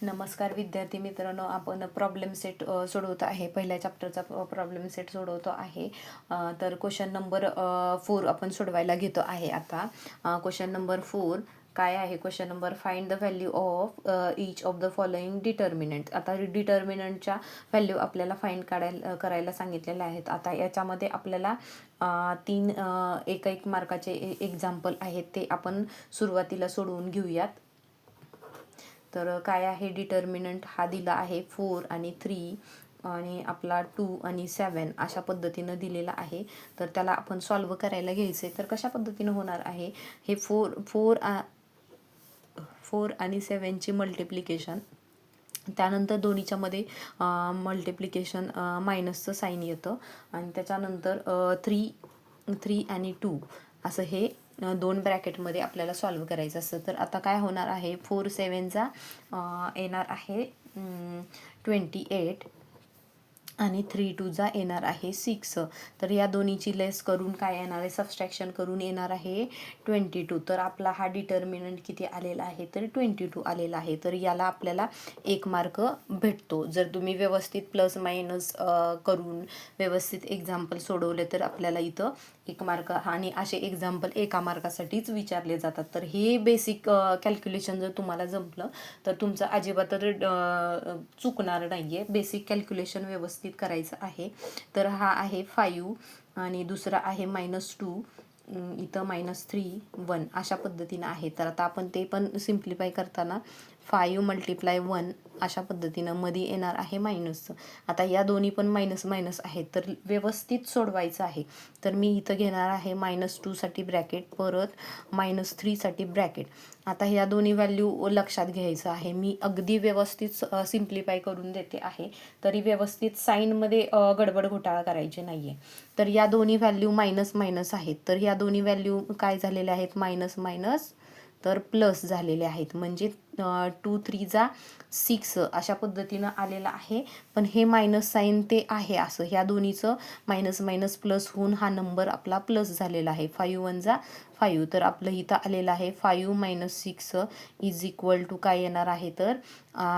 नमस्कार विद्यार्थी मित्रांनो, आपण प्रॉब्लेम सेट सोडवत आहे. पहिल्या चॅप्टरचा प्रॉब्लेम सेट सोडवतो आहे. तर क्वेश्चन नंबर 4 आपण सोडवायला घेतो आहे. आता क्वेश्चन नंबर 4 काय आहे? Question number find the value of each of the following determinant. आता डिटर्मिनंटच्या व्हॅल्यू आपल्याला फाइंड करायला सांगितलेल्या आहेत. आता याच्यामध्ये आपल्याला 3 एक मार्काचे एक्झाम्पल आहेत, ते आपण सुरुवातीला सोडवून घेऊयात. तर काय आहे? डिटर्मिनंट हा दिला आहे 4 आणि 3 आणि आपला 2 आणि 7 अशा पद्धतीनं दिलेला आहे. तर त्याला आपण सॉल्व्ह करायला घ्यायचे. तर कशा पद्धतीनं होणार आहे? हे 4 आणि 7ची मल्टिप्लिकेशन, त्यानंतर दोन्हीच्या मध्ये मल्टिप्लिकेशन मायनसचं साईन येतं आणि त्याच्यानंतर 3 आणि 2 असं हे 2 ब्रॅकेटमध्ये आपल्याला सॉल्व्ह करायचं असतं. तर आता काय होणार आहे? 4 7 येणार आहे 28 आणि 3 2 येणार आहे 6. तर या दोन्हीची लेस करून काय येणार आहे? सबस्ट्रॅक्शन करून येणार आहे 22. तर आपला हा डिटर्मिनंट किती आलेला आहे? तर 22 आलेला आहे. तर याला आपल्याला 1 मार्क भेटतो. जर तुम्ही व्यवस्थित प्लस मायनस करून व्यवस्थित एक्झाम्पल सोडवले तर आपल्याला इथं 1 मार्क, आणि असे एक्झाम्पल 1 मार्कासाठीच विचारले जातात. तर हे बेसिक कॅल्क्युलेशन जर तुम्हाला जमलं तर तुमचं अजिबात चुकणार नाही आहे. बेसिक कॅल्क्युलेशन व्यवस्थित करायचं आहे. तर हा आहे 5 आणि दुसरा आहे -2, इथं -3 1 अशा पद्धतीनं आहे. तर आता आपण ते पण सिम्प्लिफाय करताना 5 × 1 अशा पद्धतीनं मध्ये येणार आहे मायनसचं. आता या दोन्ही पण मायनस मायनस आहेत, तर व्यवस्थित सोडवायचं आहे. तर मी इथं घेणार आहे -2 साठी ब्रॅकेट, परत -3 साठी ब्रॅकेट. आता ह्या दोन्ही व्हॅल्यू लक्षात घ्यायचं आहे. मी अगदी व्यवस्थित सिम्प्लिफाय करून देते आहे, तरी व्यवस्थित साईनमध्ये गडबड घोटाळा करायचे नाही आहे. तर या दोन्ही व्हॅल्यू मायनस मायनस आहेत. तर ह्या दोन्ही व्हॅल्यू काय झालेल्या आहेत? मायनस मायनस तर प्लस झालेले आहेत. म्हणजे 2 3 6 अशा पद्धतीनं आलेलं आहे. पण हे मायनस साईन ते आहे असं, ह्या दोन्हीचं मायनस मायनस प्लस होऊन हा नंबर आपला प्लस झालेला आहे. 5 1 5. तर आपलं इथं आलेलं आहे 5 - 6 इज इक्वल टू काय येणार आहे? तर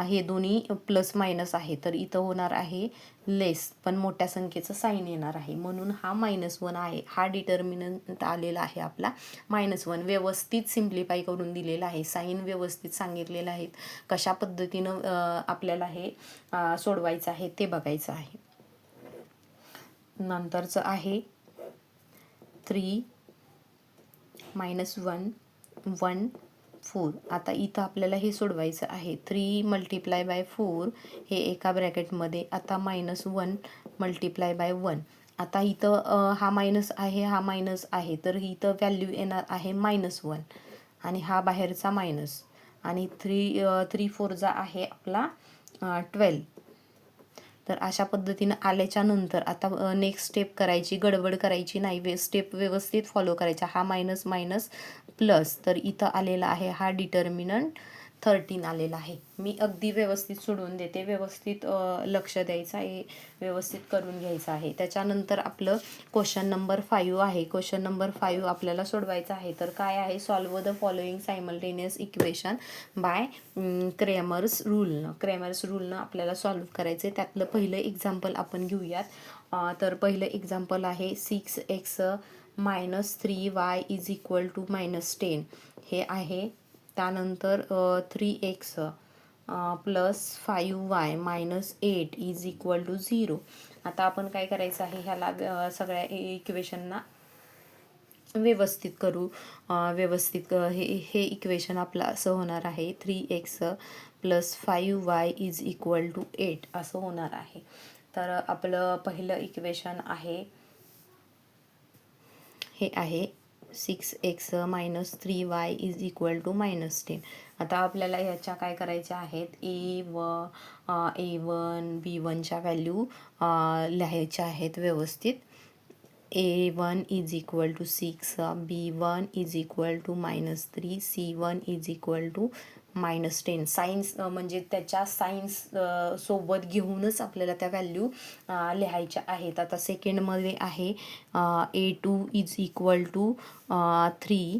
हे दोन्ही प्लस मायनस आहे, तर इथं होणार आहे लेस, पण मोठ्या संख्येचं साईन येणार आहे, म्हणून हा -1 आहे. हा डिटर्मिनंट आलेला आहे आपला -1. व्यवस्थित सिम्प्लिफाय करून दिलेला आहे, साईन व्यवस्थित सांगितलेलं आहेत. कशा पद्धतीनं आपल्याला हे सोडवायचं आहे ते बघायचं आहे. नंतरचं आहे 3 - 1 1 4. आता इथं आपल्याला हे सोडवायचं आहे. 3 × 4 हे एका ब्रॅकेटमध्ये. आता -1 × 1. आता इथं हा मायनस आहे, हा मायनस आहे, तर इथं व्हॅल्यू येणार आहे -1 आणि हा बाहेरचा मायनस, आणि 3 4 आहे आपला 12. तर अशा पद्धतीनं आल्याच्या नंतर आता नेक्स्ट स्टेप करायची, गडबड करायची नाही, स्टेप व्यवस्थित फॉलो करायचा. हा मायनस मायनस प्लस, तर इथं आलेला आहे हा डिटर्मिनंट 13 आलेला आहे. मी अगदी व्यवस्थित सोडवून देते, व्यवस्थित लक्ष द्यायचं आहे, व्यवस्थित करून घ्यायचं आहे. त्याच्यानंतर आपलं क्वेश्चन नंबर 5 आहे. क्वेश्चन नंबर 5 आपल्याला सोडवायचं आहे. तर काय आहे? Solve the following simultaneous equation by Cramer's रूलनं आपल्याला सॉल्व्ह करायचं आहे. त्यातलं पहिलं एक्झाम्पल आपण घेऊयात. तर पहिलं एक्झाम्पल आहे 6x - 3y is equal to -10 हे आहे. त्यानंतर 3x plus 5y - 8 is equal to 0. आता आपण काय करायचं आहे? ह्याला सगळ्या इक्वेशनना व्यवस्थित करू. व्यवस्थित हे इक्वेशन आपलं असं होणार आहे 3x plus 5y is equal to 8 असं होणार आहे. तर आपलं पहिलं इक्वेशन आहे, हे आहे 6x - 3y is equal to -10. आता आपल्याला ह्याच्या काय करायच्या आहेत? A1 B1च्या व्हॅल्यू लिहायच्या आहेत व्यवस्थित. A1 is equal to 6, B1 is equal to -3, C1 is equal to -10. Science म्हणजे त्याच्या सायन्स सोबत घेऊनच आपल्याला त्या व्हॅल्यू लिहायच्या आहेत. आता सेकंडमध्ये आहे A2 is equal to 3,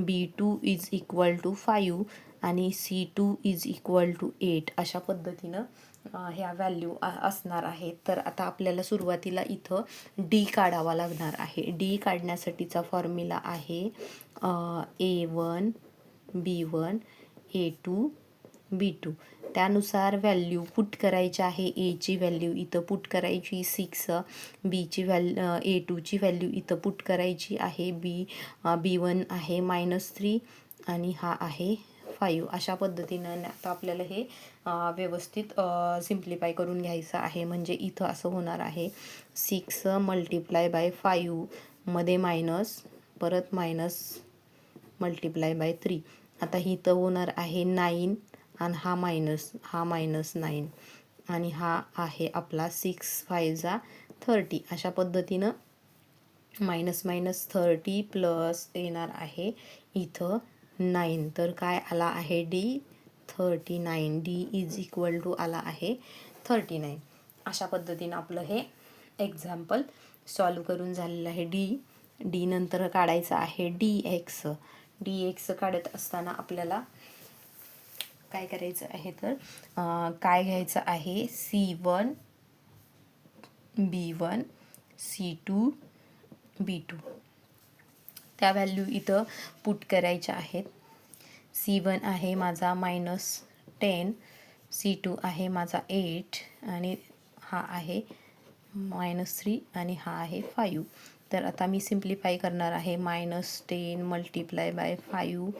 B2 is equal to 5, आणि C2 इज इक्वल टू 8 अशा पद्धतीनं ह्या व्हॅल्यू असणार आहेत. तर आता आपल्याला सुरुवातीला इथं डी काढावा लागणार आहे. डी काढण्यासाठीचा फॉर्म्युला आहे A1 B1 A2 B2. त्यानुसार व्हॅल्यू पुट करायची आहे. एची व्हॅल्यू इथं पुट करायची 6, बीची A2ची व्हॅल्यू इथं पुट करायची आहे. B1 आहे -3 आणि हा आहे 5. अशा पद्धतीनं आता आपल्याला हे व्यवस्थित सिम्प्लिफाय करून घ्यायचं आहे. म्हणजे इथं असं होणार आहे 6 मल्टिप्लाय बाय 5 मध्ये मायनस, परत मायनस मल्टिप्लाय बाय 3. आता इथं होणार आहे 9 आणि हा मायनस 9 आणि हा आहे आपला 6 5 30. अशा पद्धतीनं -30 प्लस येणार आहे इथं 9. तर काय आला आहे D 39. D is equal to आला आहे 39. अशा पद्धतीनं आपलं हे एक्झाम्पल सॉल्व करून झालेलं आहे. डी नंतर काढायचं आहे डी एक्स काढत असताना आपल्याला काय करायचं आहे तर काय घ्यायचं आहे C1 B1 C2 B2. त्या व्हॅल्यू इथं पुट करायच्या आहेत. C1 आहे माझा -10, C2 आहे माझा 8 आणि हा आहे -3 आणि हा आहे 5. तर आता मी सिम्प्लिफाय करणार आहे. -10 मल्टिप्लाय बाय 5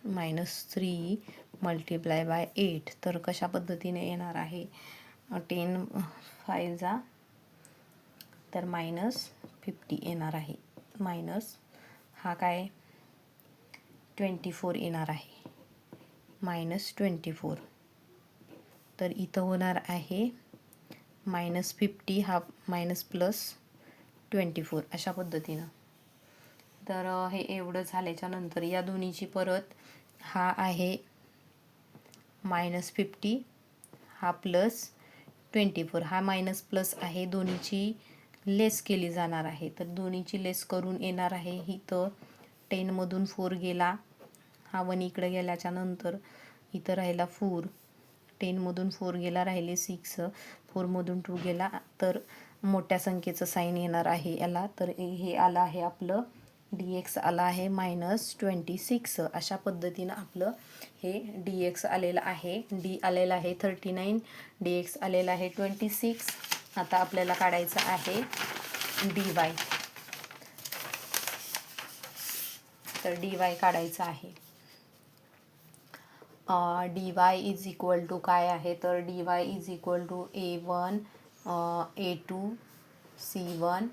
-3 मल्टिप्लाय बाय 8. तर कशा पद्धतीने येणार आहे 10 5 तर -50 येणार आहे. मायनस हा काय 24 येणार आहे -24. तर इथं होणार आहे -50 हा मायनस प्लस 24 अशा पद्धतीनं. तर हे एवढं झाल्याच्या नंतर या दोन्हीची परत हा आहे -50 हा प्लस 24. हा मायनस प्लस आहे, दोन्हीची लेस केली जाणार आहे. तर दोन्हीची लेस करून येणार आहे इथं 10 मधून 4 गेला, हा 1 इकडे गेल्याच्या नंतर इथं राहिला 4. 10 मधून 4 गेला, राहिले 6. 4 मधून 2 गेला तर मोठ्या संख्येचं साईन येणार आहे याला. तर हे आलं आहे आपलं dx आला आहे -26. अशा पद्धतीनं आपलं हे dx आलेलं आहे. डी आलेला आहे 39, dx आलेला आहे 26. आता आपल्याला काढायचं आहे dy. तर dy काढायचं आहे. dy इज इक्वल टू काय आहे तर dy is equal to A1 A2 C1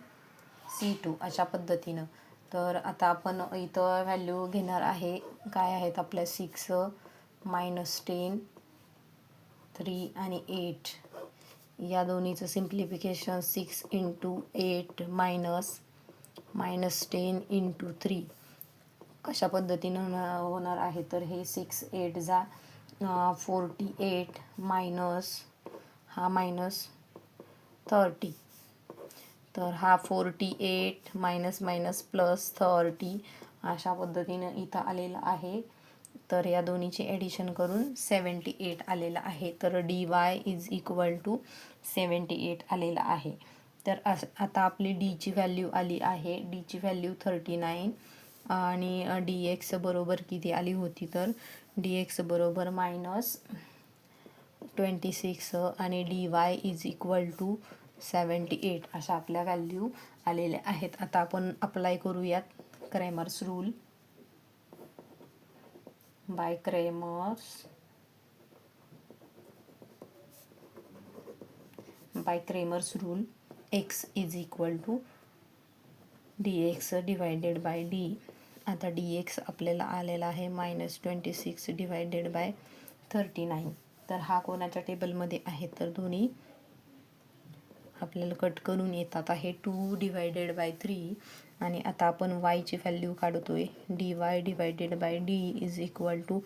C2 अशा पद्धतीनं. तर आता आपण इथं व्हॅल्यू घेणार आहे. काय आहेत आपल्या 6 -10 3 आणि 8. या दोन्हीचं सिम्प्लिफिकेशन 6 × 8 -10 × 3 कशा पद्धतीनं होणार आहे तर हे 6 8 48 मायनस हा -30. तर हा 48 मायनस प्लस 30 अशा पद्धतीनं इथं आलेलं आहे. तर या दोन्हीची ॲडिशन करून 78 आलेलं आहे. तर dy इज इक्वल टू 78 आलेलं आहे. तर आता आपली डीची व्हॅल्यू आली आहे. डीची व्हॅल्यू 39 आणि dx बरोबर किती आली होती तर dx बरोबर -26 आणि dy इज इक्वल टू 78 अशा आपल्या व्हॅल्यू आलेल्या आहेत. आता आपण अप्लाय करूयात Cramer's rule. By Cramer's rule x is equal to dx divided by D. आता dx आपल्याला आलेला आहे -26 डिवायडेड बाय 39. तर हा कोणाच्या टेबलमध्ये आहे तर दोन्ही आपल्याला कट करून येतात आहे 2 डिवायडेड बाय 3. आणि आता आपण वायची व्हॅल्यू काढतोय. dy divided by D is equal to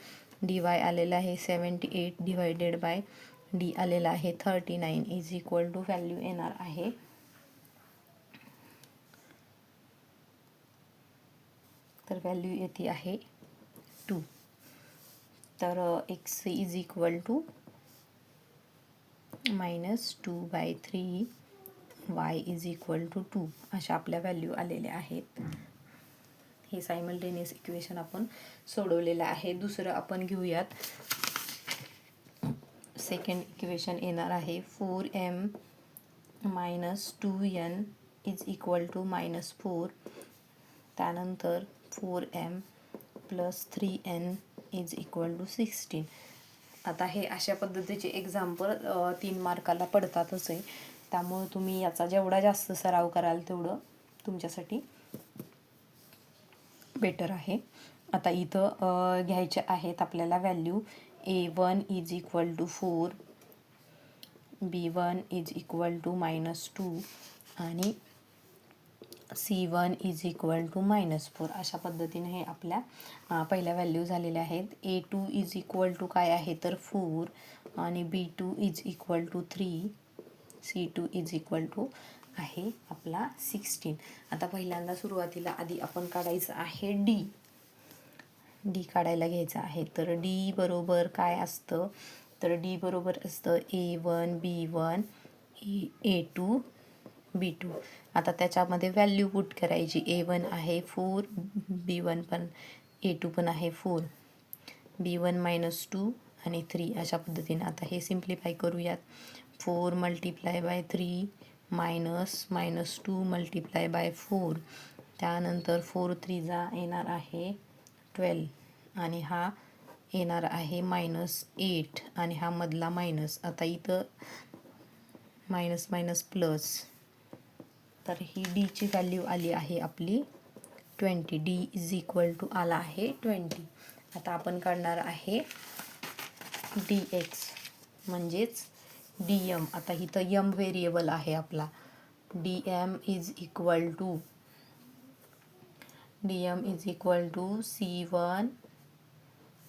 dy आलेला आहे 78 डिवायडेड बाय डी आलेला आहे 39 इज इक्वल टू व्हॅल्यू येणार आहे तर व्हॅल्यू येते आहे 2. तर x is equal to -2/3 y is equal to 2 अशा आपल्या व्हॅल्यू आलेल्या आहेत. हे सायमल्टेनियस इक्वेशन आपण सोडवलेलं आहे. दुसरं आपण घेऊयात. सेकंड इक्वेशन येणार आहे 4m - 2n is equal to -4. त्यानंतर 4m + 3n is equal to 16. आता हे अशा पद्धतीचे एक्झाम्पल 3 मार्काला पडतातच आहे. त्यामुळे तुम्ही याचा जेवढा जास्त सराव कराल तेवढं तुमच्यासाठी बेटर आहे. आता इथं घ्यायचे आहेत आपल्याला value. a1 is equal to 4, b1 is equal to -2 आणि c1 इज इक्वल टू -4. अशा पद्धतीने हे आपल्या पहिल्या व्हॅल्यू झालेल्या आहेत. a2 इज इक्वल टू काय आहे तर 4 आणि b2 is equal to 3, c2 is equal to आहे आपला 16. आता पहिल्यांदा सुरुवातीला आधी आपण काढायचं आहे डी काढायला घ्यायचं आहे. तर डी बरोबर काय असतं तर डी बरोबर असतं a1 b1 a2 b2. आता त्याच्यामध्ये व्हॅल्यू पुट करायची. a1 आहे 4, b1 पण a2 पण आहे 4, b1 -2 आणि 3 अशा पद्धतीने. आता हे सिम्प्लिफाय करूयात. 4 × 3 -2 × 4. त्यानंतर 4 3 येणार आहे 12 आणि हा येणार आहे -8 आणि हा मधला मायनस. आता इथं मायनस मायनस प्लस. तर ही डीची व्हॅल्यू आली आहे आपली 20. डी इज इक्वल टू आला आहे 20. आता आपण काढणार आहे dx म्हणजेच dm. आता इथं m व्हेरिएबल आहे आपला. dm is equal to c1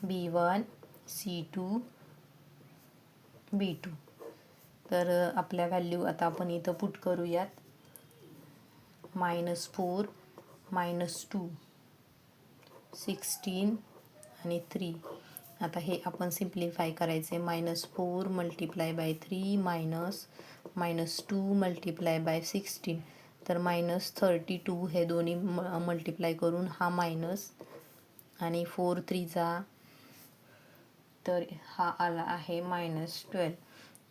b1 c2 b2. तर आपल्या व्हॅल्यू आता आपण इथं पुट करूयात. -4 -2 16 आणि 3. आता हे आपण सिम्प्लिफाय करायचे. -4 × 3 -2 × 16. तर -32 हे दोन्ही मल्टिप्लाय करून हा मायनस आणि 4 3 तर हा आला आहे -12.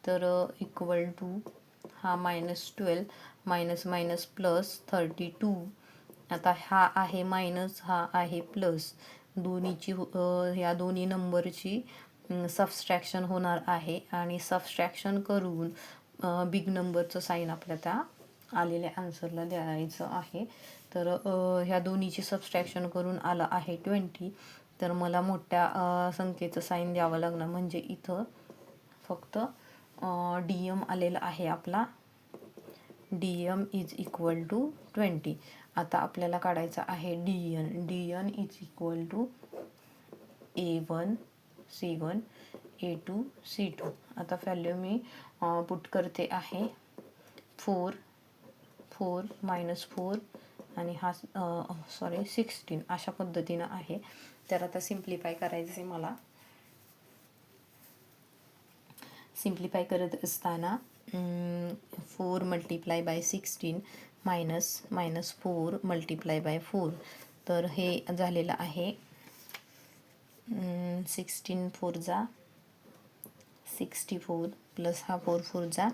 तर इक्वल टू हा -12 मायनस मायनस प्लस 32. आता हा आहे मायनस, हा आहे प्लस. दोन्हीची ह्या दोन्ही नंबरची सबस्ट्रॅक्शन होणार आहे आणि सबस्ट्रॅक्शन करून बिग नंबरचं साईन आपल्या त्या आलेल्या आन्सरला द्यायचं आहे. तर ह्या दोन्हीची सबस्ट्रॅक्शन करून आलं आहे 20. तर मला मोठ्या संख्येचं साईन द्यावं लागणार. म्हणजे इथं फक्त dm आलेला आहे आपला. dm is equal to 20. आता आपल्याला काढायचं आहे dn is equal to a1 c1 a2 c2. आता व्हॅल्यू मी पुट करते आहे. 4 -4 आणि हा 16 अशा पद्धतीनं आहे. तर आता सिम्प्लिफाय करायचं आहे मला. सिम्प्लिफाय करत असताना 4 × 16 -4 × 4. तर हे झालेलं आहे 16 4 64 प्लस हा 4 4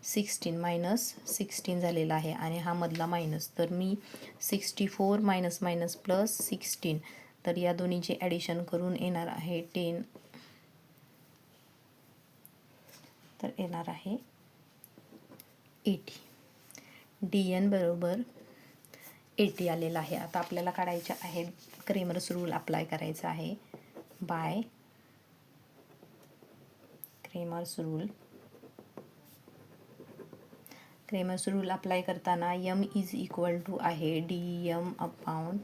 16 -16 झालेला आहे आणि हा मधला मायनस. तर मी 64 मायनस मायनस प्लस 16. तर या दोन्हीचे ॲडिशन करून येणार आहे 10. तर येणार आहे 80. dn बरोबर 80 आलेला आहे. आता आपल्याला काढायचे आहे. क्रेमर्स रूल अप्लाय करायचा आहे. बाय क्रेमर्स रूल अप्लाय करताना m इज इक्वल टू आहे dm upon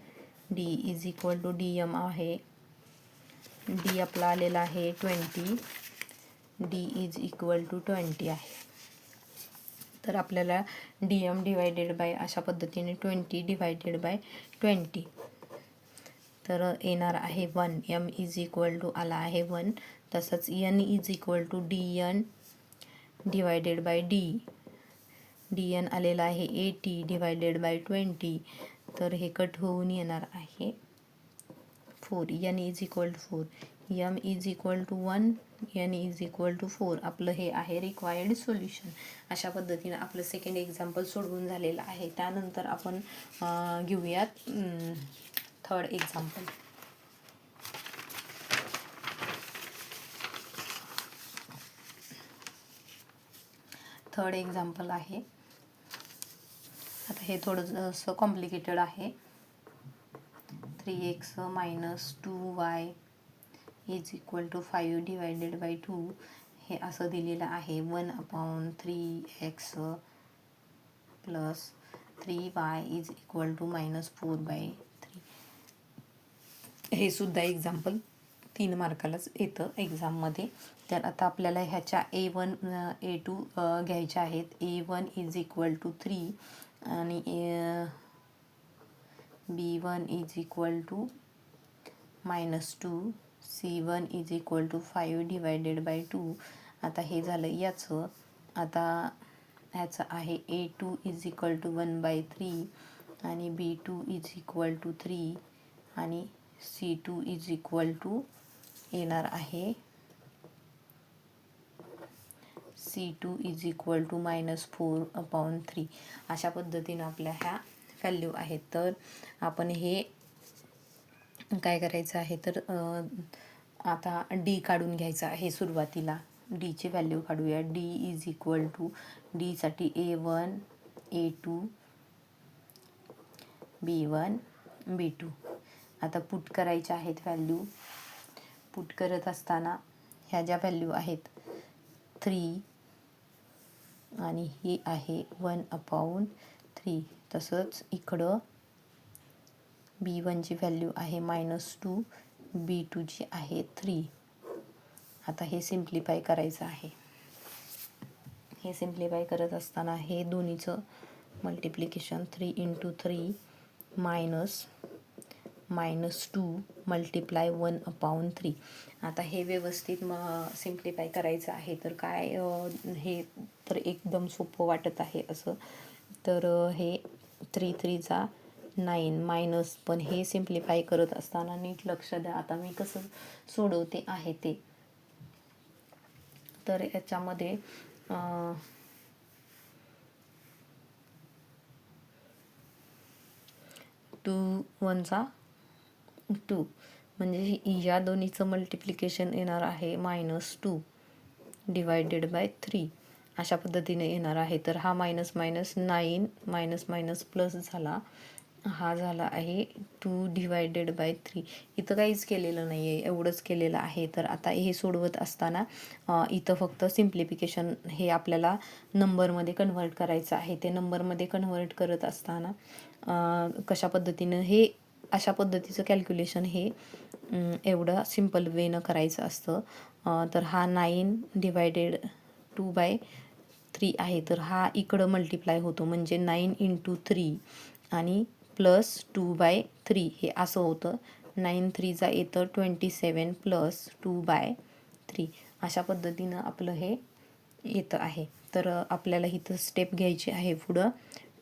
d is equal to dm आहे. d आपला आलेला आहे 20. d इज इक्वल टू 20 आहे. तर आपल्याला dm डिवायडेड बाय अशा पद्धतीने 20 / 20. तर येणार आहे 1. m इज इक्वल टू आला आहे 1. तसंच n is equal to dn divided by dn आलेला आहे 80 डिवायडेड बाय 20. तर हे कट होऊन येणार आहे 4. n is equal to 4. m is equal to 1. n is equal to 4. आपलं हे आहे रिक्वायर्ड सोल्युशन. अशा पद्धतीनं आपलं सेकंड एक्झाम्पल सोडवून झालेलं आहे. त्यानंतर आपण घेऊयात थर्ड एक्झाम्पल. थर्ड एक्झाम्पल आहे. आता हे थोडंसं कॉम्प्लिकेटेड आहे. 3x minus 2y is equal to 5 divided by 2 हे असं दिलेलं आहे. 1/3x plus 3y is equal to minus 4/3. हे सुद्धा एक्झाम्पल 3 मार्कालाच येतं एक्झाममध्ये. तर आता आपल्याला ह्याच्या A1 A2 घ्यायच्या आहेत. A1 इज इक्वल टू 3 आणि B1 is equal to -2. C1 is equal to 5 divided by 2. आता हे झालं याचं. आता ह्याचं आहे A2 इज इक्वल टू 1/3 आणि B2 इज इक्वल टू 3 आणि C2 इज इक्वल टू येणार आहे C2 इज इक्वल टू -4/3. अशा पद्धतीनं आपल्या ह्या व्हॅल्यू आहेत. तर आपण हे काय करायचं आहे तर आता D काढून घ्यायचं आहे. सुरुवातीला Dची व्हॅल्यू काढूया. D इज इक्वल टू Dसाठी A1 A2 B1 B2. आता पुट करायच्या आहेत व्हॅल्यू. पुट करत असताना ह्या ज्या व्हॅल्यू आहेत 3 आणि ही आहे 1/3. तसंच इकडं B1ची व्हॅल्यू आहे -2. B2ची आहे 3. आता हे सिम्प्लिफाय करायचं आहे. हे सिम्प्लिफाय करत असताना हे दोन्हीचं मल्टिप्लिकेशन 3 × 3 -2 मल्टिप्लाय 1/3. आता हे व्यवस्थित सिम्प्लिफाय करायचं आहे. तर काय हे तर एकदम सोपं वाटत आहे असं. तर हे 3 3 9 मायनस, पण हे सिम्प्लिफाय करत असताना नीट लक्ष द्या. आता मी कसं सोडवते आहे ते. तर याच्यामध्ये 2 1 2 म्हणजे या दोन्हीचं मल्टिप्लिकेशन येणार आहे -2 डिवायडेड बाय 3. अशा पद्धतीने येणार आहे. तर हा minus minus 9 minus minus plus झाला. हा झाला आहे 2 डिवायडेड बाय 3. इथं काहीच केलेलं नाही आहे, एवढंच केलेलं आहे. तर आता हे सोडवत असताना इथं फक्त सिम्प्लिफिकेशन हे आपल्याला नंबरमध्ये कन्व्हर्ट करायचं आहे. ते नंबरमध्ये कन्व्हर्ट करत असताना कशा पद्धतीनं हे अशा पद्धतीचं कॅल्क्युलेशन हे एवढं सिम्पल वेनं करायचं असतं. तर हा 9 डिवायडेड 2/3 आहे. तर हा इकडं मल्टिप्लाय होतो म्हणजे 9 × 3 आणि प्लस 2/3 हे असं होतं. 9 3 येतं 27 प्लस 2/3. अशा पद्धतीनं आपलं हे येतं आहे. तर आपल्याला इथं स्टेप घ्यायची आहे पुढं.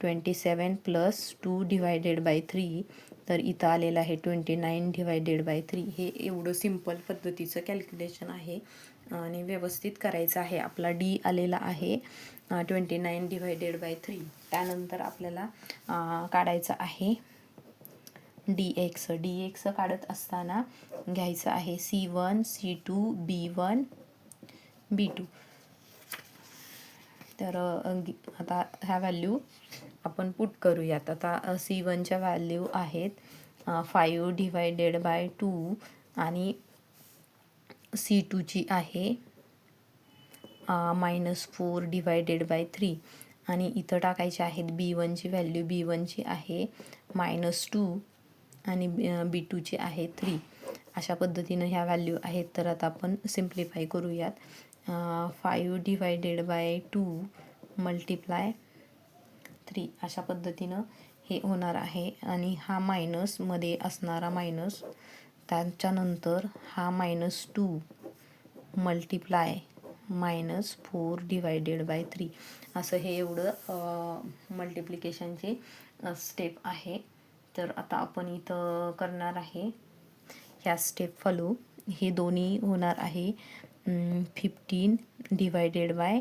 27 प्लस 2 डिवायडेड बाय 3. तर इथं आलेलं आहे 29 डिवायडेड बाय 3. हे एवढं सिम्पल पद्धतीचं कॅल्क्युलेशन आहे आणि व्यवस्थित करायचं आहे. आपला D आलेला आहे 29 डिवायडेड बाय 3. त्यानंतर आपल्याला काढायचं आहे dx काढत असताना घ्यायचं आहे C1 C2 B1 B2. तर आता ह्या व्हॅल्यू आपण पुट करूयात. आता C1च्या व्हॅल्यू आहेत 5 डिवायडेड बाय 2 आणि C2ची आहे -4 डिवायडेड बाय 3 आणि इथं टाकायचे आहेत B1ची व्हॅल्यू. B1ची आहे -2 आणि B2ची आहे 3. अशा पद्धतीनं ह्या व्हॅल्यू आहेत. तर आता आपण सिम्प्लिफाय करूयात. 5 डिवायडेड बाय 2 मल्टिप्लाय 3. अशा पद्धतीनं हे होणार आहे आणि हा मायनसमध्ये असणारा मायनस, त्याच्यानंतर हा -2 मल्टिप्लाय -4 डिवायडेड बाय 3 असं हे एवढं मल्टिप्लिकेशनचे स्टेप आहे. तर आता आपण इथं करणार आहे ह्या स्टेप फॉलो. हे दोन्ही होणार आहे 15 डिवायडेड बाय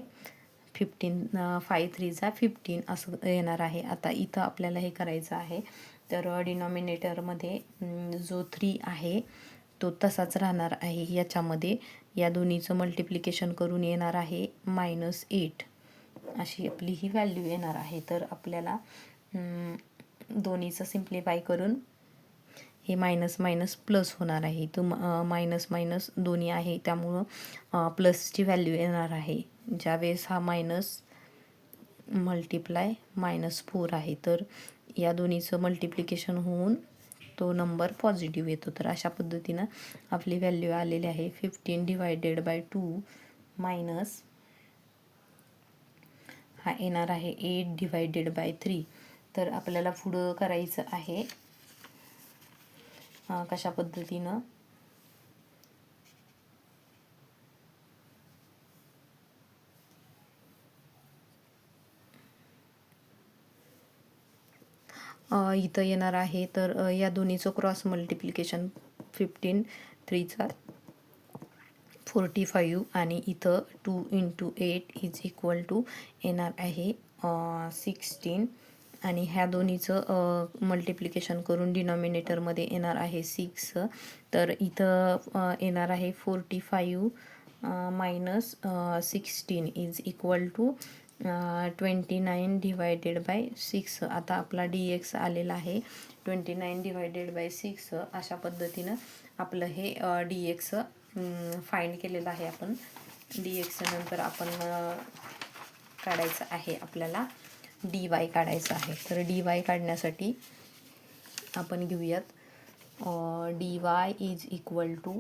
15, 5 3 15 असं येणार आहे. आता इथं आपल्याला हे करायचं आहे. तर डिनॉमिनेटरमध्ये जो 3 आहे तो तसाच राहणार आहे. याच्यामध्ये या दोन्हीचं मल्टिप्लिकेशन करून येणार आहे -8 अशी आपली ही व्हॅल्यू येणार आहे. तर आपल्याला दोन्हीचं सिम्प्लिफाय करून हे मायनस मायनस प्लस होणार आहे. तो मायनस मायनस दोन्ही आहे त्यामुळं प्लसची व्हॅल्यू येणार आहे. ज्यावेळेस हा मायनस मल्टिप्लाय -4 आहे तर या दोन्हीचं मल्टिप्लिकेशन होऊन तो नंबर पॉझिटिव्ह येतो. तर अशा पद्धतीनं आपली व्हॅल्यू आलेली आहे 15 डिवायडेड बाय 2 मायनस हा येणार आहे 8 डिवायडेड बाय 3. तर आपल्याला पुढं करायचं आहे कशा पद्धतीनं इथं येणार आहे. तर या दोन्हीचं क्रॉस मल्टिप्लिकेशन 15 3 45 आणि इथं 2 × 8 इज इक्वल टू येणार आहे 16 आणि ह्या दोन्हीचं मल्टिप्लिकेशन करून डिनॉमिनेटरमध्ये येणार आहे 6. तर इथं येणार आहे 45 minus 16 is equal to 29 divided by 6. आता आपला dx आलेला आहे 29 डिवायडेड बाय 6. अशा पद्धतीनं आपलं हे dx फाइंड केलेलं आहे आपण. dx नंतर आपण काढायचं आहे आपल्याला dy काढायचं आहे. तर dy काढण्यासाठी आपण घेऊयात dy इज इक्वल टू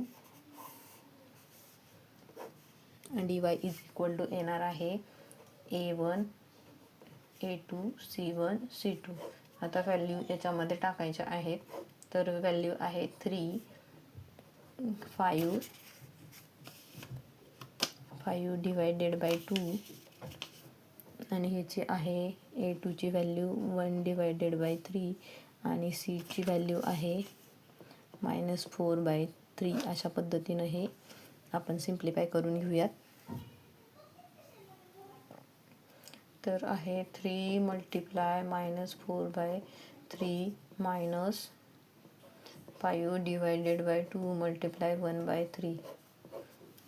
येणार आहे a1 a2 c1 c2. आता व्हॅल्यू याच्यामध्ये टाकायच्या आहेत. तर व्हॅल्यू आहे 3 5 डिवायडेड बाय 2 आणि ह्याची आहे a2ची व्हॅल्यू 1 डिवायडेड बाय 3 आणि cची व्हॅल्यू आहे -4/3. अशा पद्धतीनं हे आपण सिम्प्लिफाय करून घेऊयात. तर आहे 3 multiply -4/3 minus 5 divided by 2 multiply 1/3.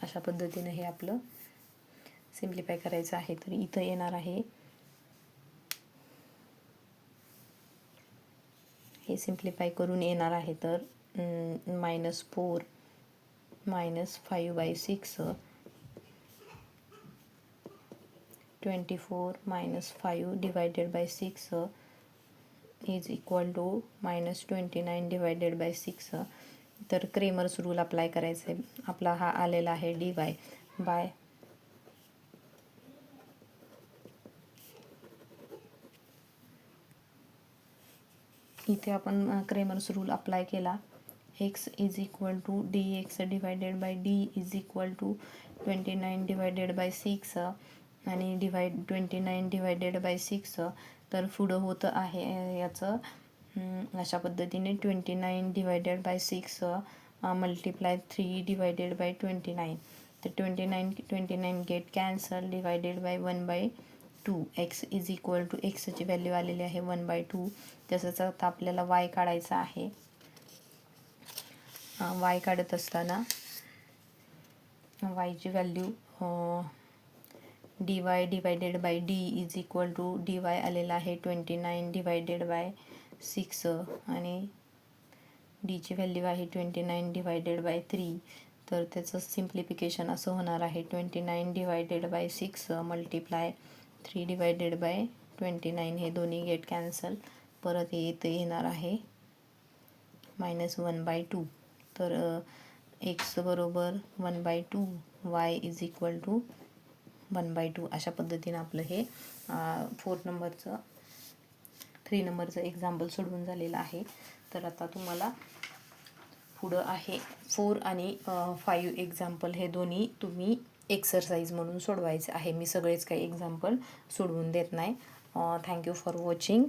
अशा पद्धतीनं हे आपलं सिम्प्लिफाय करायचं आहे. तर इथं येणार आहे हे सिम्प्लिफाय करून येणार आहे तर -4 -5/6 24 -5 divided by 6 is equal to -29 divided by 6. तर क्रेमर्स रूल अप्लाय करायचा आहे. आपला हा आलेला आहे dy बाय इथे आपण क्रेमर्स रूल अप्लाय केला. x is equal to dx divided by d is equal to 29 divided by 6 आणि 29 डिवायडेड बाय 6. तर पुढं होतं आहे याचं अशा पद्धतीने 29 divided by 6 multiply 3 divided by 29. तर 29 get cancel divided by 1/2. x is equal to एक्सची व्हॅल्यू आलेली आहे 1/2. तसंच आता आपल्याला y काढायचा आहे. y काढत असताना yची value dy divided by d is equal to dy आलेला आहे 29 डिवायडेड बाय 6 आणि डीची व्हॅल्यू आहे 29 डिवायडेड बाय 3. तर त्याचं सिम्प्लिफिकेशन असं होणार आहे 29 divided by 6 multiply 3 divided by 29. हे दोन्ही गेट कॅन्सल. परत हे इथे येणार आहे -1/2. तर x बरोबर 1/2 y इज इक्वल टू 1/2. अशा पद्धतीनं आपलं हे 4 नंबरचं 3 नंबरचं एक्झाम्पल सोडवून झालेलं आहे. तर आता तुम्हाला पुढं आहे 4 आणि 5 एक्झाम्पल, हे दोन्ही तुम्ही एक्सरसाइज म्हणून सोडवायचे आहे. मी सगळेच काही एक्झाम्पल सोडवून देत नाही. Thank you for watching.